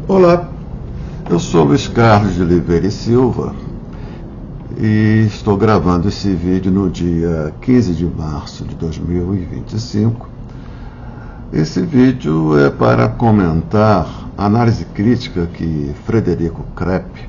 Olá, eu sou Luiz Carlos de Oliveira e Silva e estou gravando esse vídeo no dia 15 de março de 2025. Esse vídeo é para comentar a análise crítica que Frederico Krepp,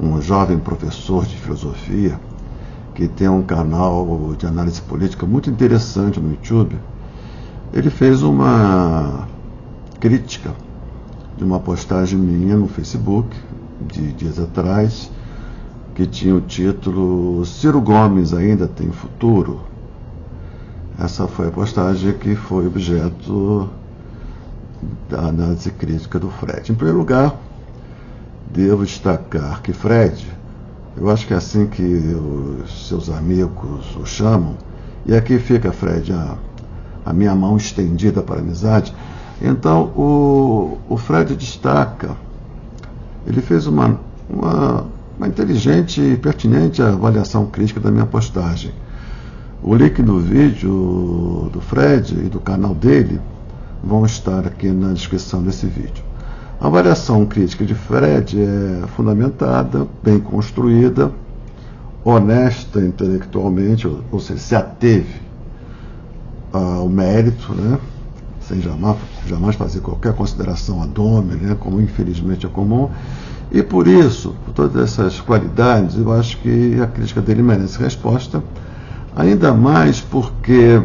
um jovem professor de filosofia, que tem um canal de análise política muito interessante no YouTube, ele fez uma crítica de uma postagem minha no Facebook, de dias atrás, que tinha o título "Ciro Gomes ainda tem futuro?". Essa foi a postagem que foi objeto da análise crítica do Fred. Em primeiro lugar, devo destacar que Fred, eu acho que é assim que os seus amigos o chamam, e aqui fica, Fred, a minha mão estendida para a amizade. Então, o Fred destaca, ele fez uma inteligente e pertinente avaliação crítica da minha postagem. O link do vídeo do Fred e do canal dele vão estar aqui na descrição desse vídeo. A avaliação crítica de Fred é fundamentada, bem construída, honesta intelectualmente, ou seja, se ateve ao mérito, né? Sem jamais fazer qualquer consideração ad hominem, né, como infelizmente é comum, e por isso, por todas essas qualidades, eu acho que a crítica dele merece resposta, ainda mais porque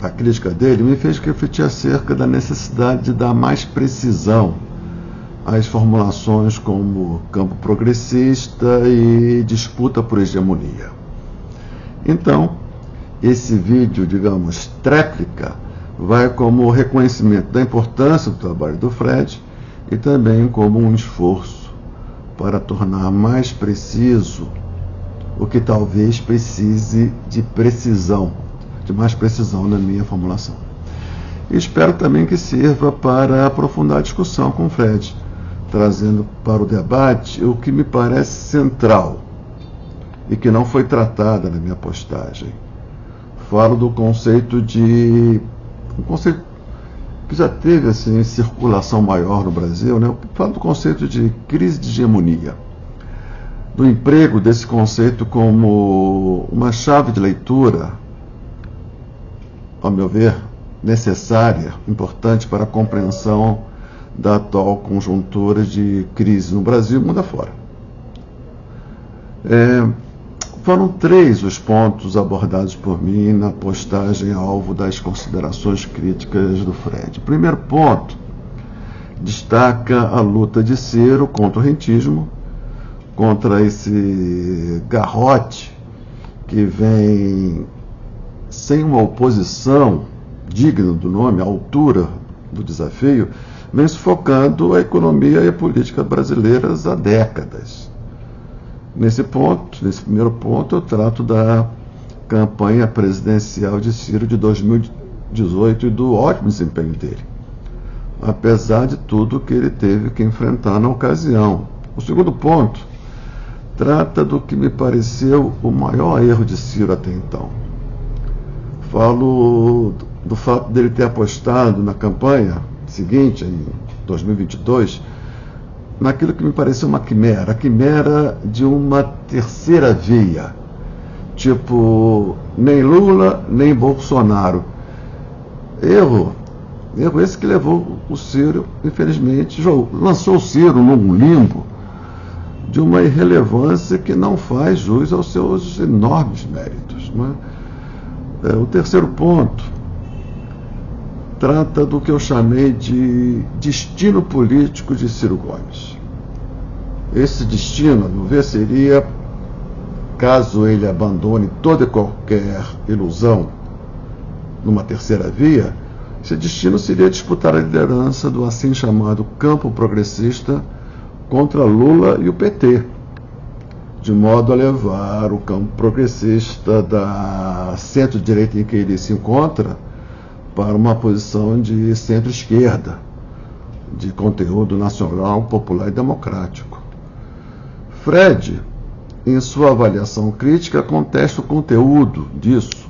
a crítica dele, me fez refletir acerca da necessidade de dar mais precisão às formulações como campo progressista e disputa por hegemonia. Então, esse vídeo, digamos, tréplica, vai como reconhecimento da importância do trabalho do Fred e também como um esforço para tornar mais preciso o que talvez precise de mais precisão na minha formulação. E espero também que sirva para aprofundar a discussão com o Fred, trazendo para o debate o que me parece central e que não foi tratada na minha postagem. Falo do conceito um conceito que já teve assim, circulação maior no Brasil, né? Falo do conceito de crise de hegemonia, do emprego desse conceito como uma chave de leitura, ao meu ver, necessária, importante para a compreensão da atual conjuntura de crise no Brasil e mundo afora. Foram 3 os pontos abordados por mim na postagem alvo das considerações críticas do Fred. Primeiro ponto, destaca a luta de Ciro contra o rentismo, contra esse garrote que vem sem uma oposição digna do nome, à altura do desafio, vem sufocando a economia e a política brasileiras há décadas. Nesse primeiro ponto, eu trato da campanha presidencial de Ciro de 2018 e do ótimo desempenho dele, apesar de tudo que ele teve que enfrentar na ocasião. O segundo ponto trata do que me pareceu o maior erro de Ciro até então. Falo do fato dele ter apostado na campanha seguinte, em 2022, naquilo que me pareceu uma quimera, a quimera de uma terceira via, tipo, nem Lula, nem Bolsonaro. Erro esse que levou o Ciro, infelizmente, lançou o Ciro num limbo de uma irrelevância que não faz jus aos seus enormes méritos, não é? O terceiro ponto trata do que eu chamei de destino político de Ciro Gomes. Esse destino, a meu ver, seria, caso ele abandone toda e qualquer ilusão numa terceira via, esse destino seria disputar a liderança do assim chamado campo progressista contra Lula e o PT, de modo a levar o campo progressista da centro-direita em que ele se encontra para uma posição de centro-esquerda, de conteúdo nacional, popular e democrático. Fred, em sua avaliação crítica, contesta o conteúdo disso,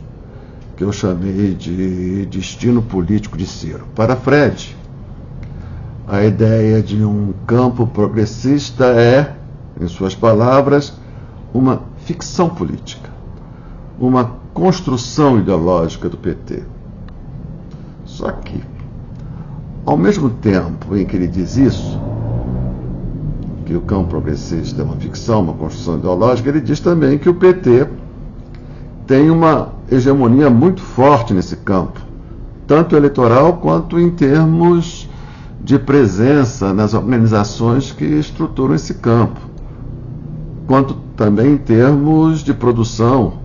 que eu chamei de destino político de Ciro. Para Fred, A ideia de um campo progressista é, em suas palavras, uma ficção política, uma construção ideológica do PT. Só que, ao mesmo tempo em que ele diz isso, que o campo progressista é uma ficção, uma construção ideológica, ele diz também que o PT tem uma hegemonia muito forte nesse campo, tanto eleitoral quanto em termos de presença nas organizações que estruturam esse campo, quanto também em termos de produção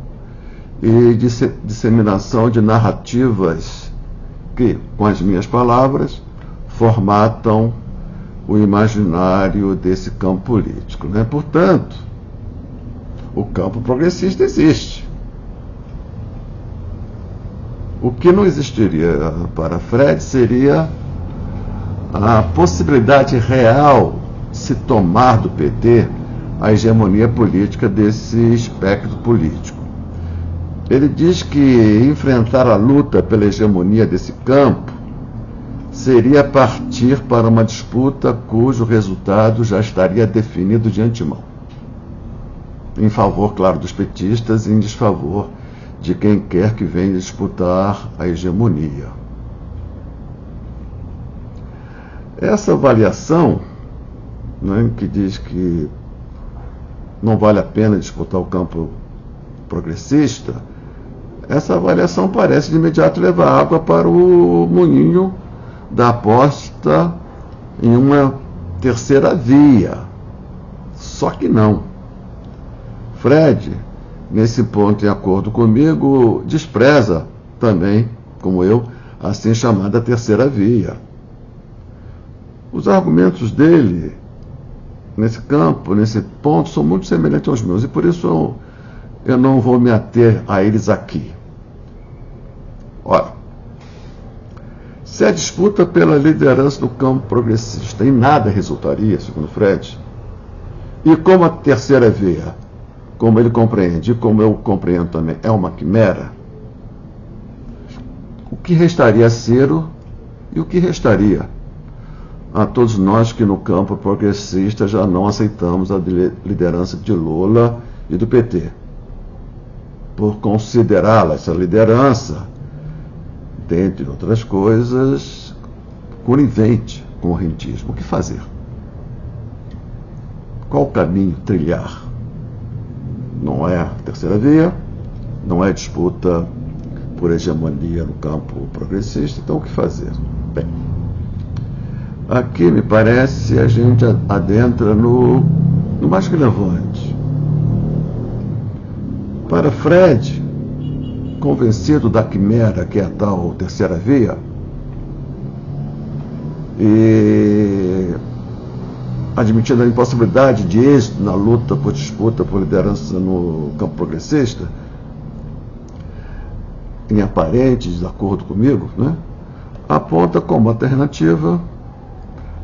e de disseminação de narrativas que, com as minhas palavras, formatam o imaginário desse campo político, né? Portanto, o campo progressista existe. O que não existiria para Fred seria a possibilidade real de se tomar do PT a hegemonia política desse espectro político. Ele diz que enfrentar a luta pela hegemonia desse campo seria partir para uma disputa cujo resultado já estaria definido de antemão, em favor, claro, dos petistas e em desfavor de quem quer que venha disputar a hegemonia. Essa avaliação, né, que diz que não vale a pena disputar o campo progressista, essa avaliação parece de imediato levar água para o moinho da aposta em uma terceira via. Só que não. Fred, nesse ponto, em acordo comigo, despreza também, como eu, a assim chamada terceira via. Os argumentos dele nesse campo, nesse ponto, são muito semelhantes aos meus, e por isso eu não vou me ater a eles aqui. Ora, se a disputa pela liderança do campo progressista em nada resultaria, segundo Fred, e como a terceira via, como ele compreende, e como eu compreendo também, é uma quimera, o que restaria a Ciro e o que restaria a todos nós que no campo progressista já não aceitamos a liderança de Lula e do PT, por considerá-la, essa liderança, dentre outras coisas, conivente com o rentismo. O que fazer? Qual o caminho trilhar? Não é a terceira via, não é disputa por hegemonia no campo progressista, então o que fazer? Bem, aqui me parece a gente adentra no mais relevante. Para Fred, convencido da quimera que é a tal terceira via, e admitindo a impossibilidade de êxito na luta por disputa por liderança no campo progressista, em aparente desacordo comigo, né, aponta como alternativa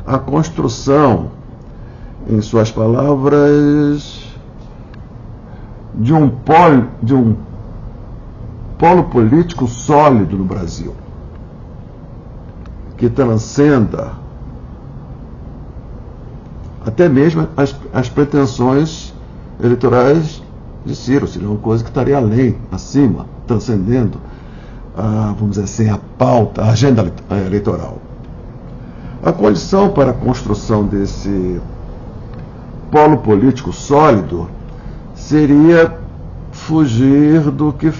a construção, em suas palavras, de um polo político sólido no Brasil, que transcenda até mesmo as pretensões eleitorais de Ciro. Seria uma coisa que estaria além, acima, transcendendo, vamos dizer assim, a pauta, a agenda eleitoral. A condição para a construção desse polo político sólido seria fugir do que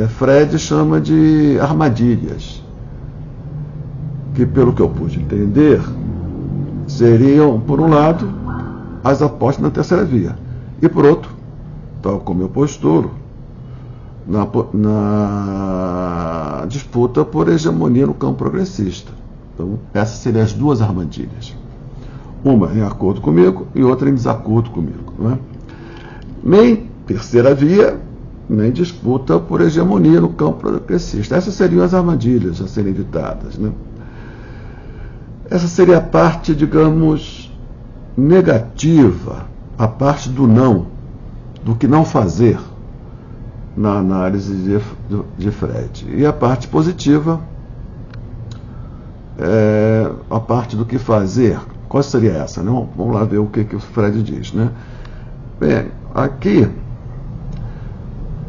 Fred chama de armadilhas, que, pelo que eu pude entender, seriam, por um lado, as apostas na terceira via, e por outro, tal como eu postulo, na disputa por hegemonia no campo progressista. Então, essas seriam as duas armadilhas. Uma em acordo comigo e outra em desacordo comigo. Não é? Nem terceira via, nem disputa por hegemonia no campo progressista. Essas seriam as armadilhas a serem evitadas. Né? Essa seria a parte, digamos, negativa, a parte do não, do que não fazer na análise de Fred. E a parte positiva, a parte norte do que fazer, qual seria essa? Né? Vamos lá ver o que o Freud diz. Né? Bem, aqui,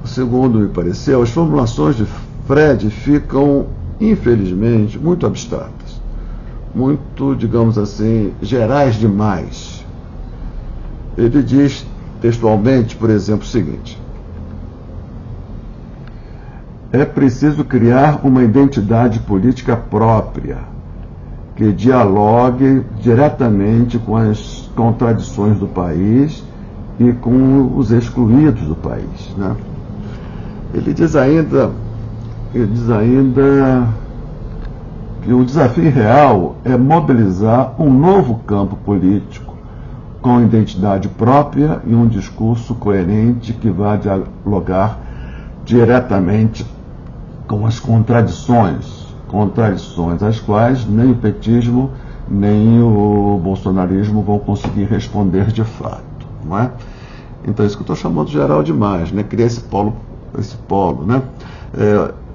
segundo me pareceu, as formulações de Freud ficam, infelizmente, muito abstratas, muito, digamos assim, gerais demais. Ele diz textualmente, por exemplo, o seguinte: é preciso criar uma identidade política própria, que dialogue diretamente com as contradições do país e com os excluídos do país. Né? Ele diz ainda que o desafio real é mobilizar um novo campo político com identidade própria e um discurso coerente que vá dialogar diretamente com as contradições às quais nem o petismo nem o bolsonarismo vão conseguir responder de fato. Não é? Então, isso que eu estou chamando geral demais, né? Criar esse polo, né?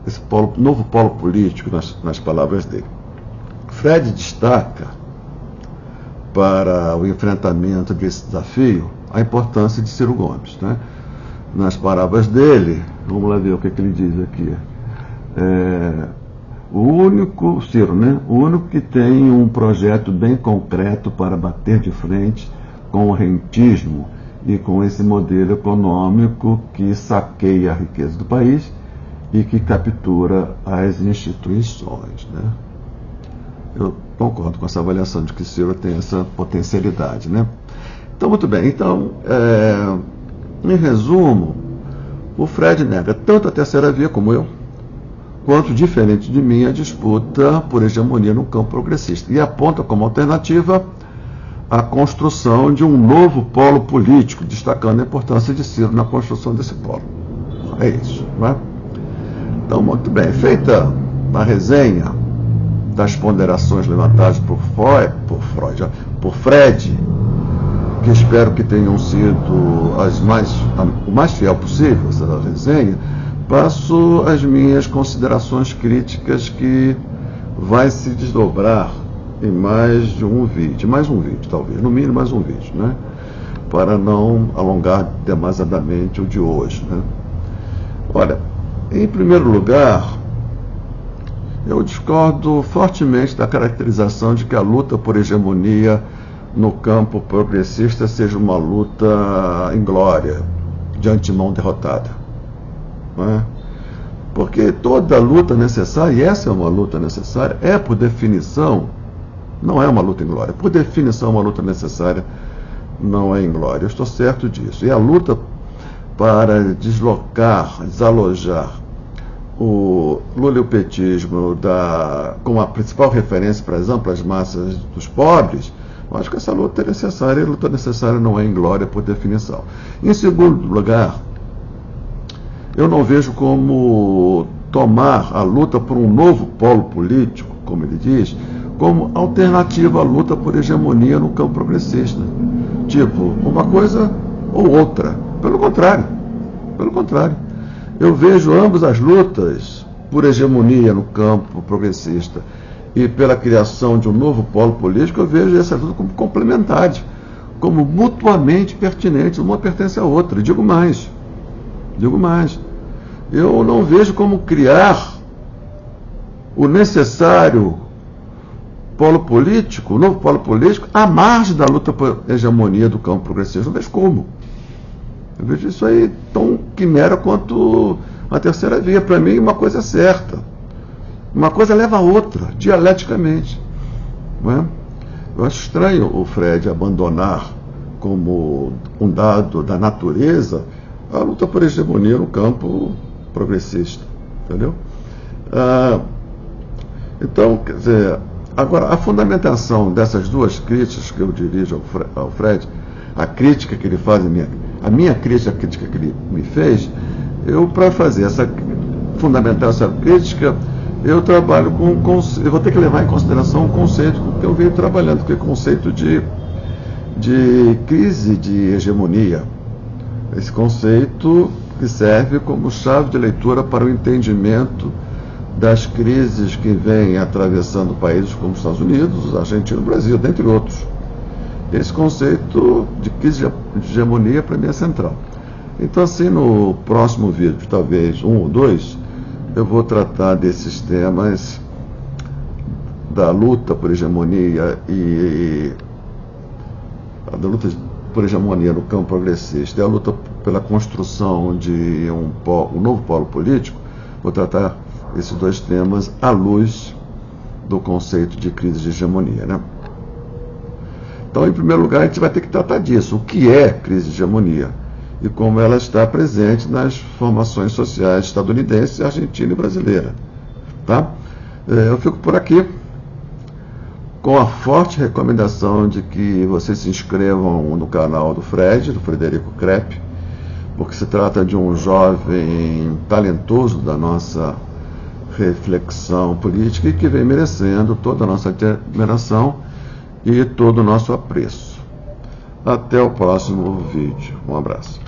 Esse novo polo político, nas palavras dele. Freud destaca, para o enfrentamento desse desafio, a importância de Ciro Gomes. Né? Nas palavras dele, vamos lá ver o que ele diz aqui. Ciro, né? O único que tem um projeto bem concreto para bater de frente com o rentismo e com esse modelo econômico que saqueia a riqueza do país e que captura as instituições. Né? Eu concordo com essa avaliação de que Ciro tem essa potencialidade. Né? Então, muito bem. Então, em resumo, o Freud nega tanto a terceira via como eu, quanto, diferente de mim, a disputa por hegemonia no campo progressista, e aponta como alternativa a construção de um novo polo político, destacando a importância de Ciro na construção desse polo. É isso, não é? Então, muito bem. Feita a resenha das ponderações levantadas por Freud, que espero que tenham sido o mais fiel possível, essa resenha, passo as minhas considerações críticas, que vai se desdobrar em mais um vídeo, talvez, no mínimo mais um vídeo, né? Para não alongar demasiadamente o de hoje. Né? Olha, em primeiro lugar, eu discordo fortemente da caracterização de que a luta por hegemonia no campo progressista seja uma luta inglória, de antemão derrotada. Não é? Porque toda luta necessária, e essa é uma luta necessária, por definição, não é uma luta inglória. Por definição, uma luta necessária não é inglória. Eu estou certo disso. E a luta para desalojar o lulipetismo como a principal referência para as amplas massas dos pobres, eu acho que essa luta é necessária, e a luta necessária não é inglória por definição. Em segundo lugar, eu não vejo como tomar a luta por um novo polo político, como ele diz, como alternativa à luta por hegemonia no campo progressista. Tipo, uma coisa ou outra. Pelo contrário. Eu vejo ambas as lutas por hegemonia no campo progressista e pela criação de um novo polo político, eu vejo essa luta como complementares, como mutuamente pertinentes, uma pertence à outra. E digo mais. Eu não vejo como criar o necessário polo político, o novo polo político, à margem da luta por hegemonia do campo progressista. Não vejo como. Eu vejo isso aí tão quimera quanto a terceira via. Para mim, uma coisa é certa. Uma coisa leva a outra, dialeticamente. Não é? Eu acho estranho o Freud abandonar como um dado da natureza a luta por hegemonia no campo progressista. Entendeu? Então, quer dizer, agora, a fundamentação dessas duas críticas que eu dirijo ao Freud, a crítica que ele faz, a minha crítica, a crítica que ele me fez, para fazer fundamentar essa crítica, eu trabalho eu vou ter que levar em consideração um conceito que eu venho trabalhando, que é o conceito de crise de hegemonia. Esse conceito que serve como chave de leitura para o entendimento das crises que vêm atravessando países como os Estados Unidos, Argentina e Brasil, dentre outros. Esse conceito de crise de hegemonia para mim é central. Então, assim, no próximo vídeo, talvez 1 ou 2, eu vou tratar desses temas da luta por hegemonia da luta por hegemonia no campo progressista e a luta pela construção de um novo polo político. Vou tratar esses 2 temas à luz do conceito de crise de hegemonia, né? Então, em primeiro lugar, a gente vai ter que tratar disso. O que é crise de hegemonia? E como ela está presente nas formações sociais estadunidenses, argentina e brasileira. Tá? Eu fico por aqui com a forte recomendação de que vocês se inscrevam no canal do Frederico Crepe, porque se trata de um jovem talentoso da nossa reflexão política e que vem merecendo toda a nossa admiração e todo o nosso apreço. Até o próximo vídeo. Um abraço.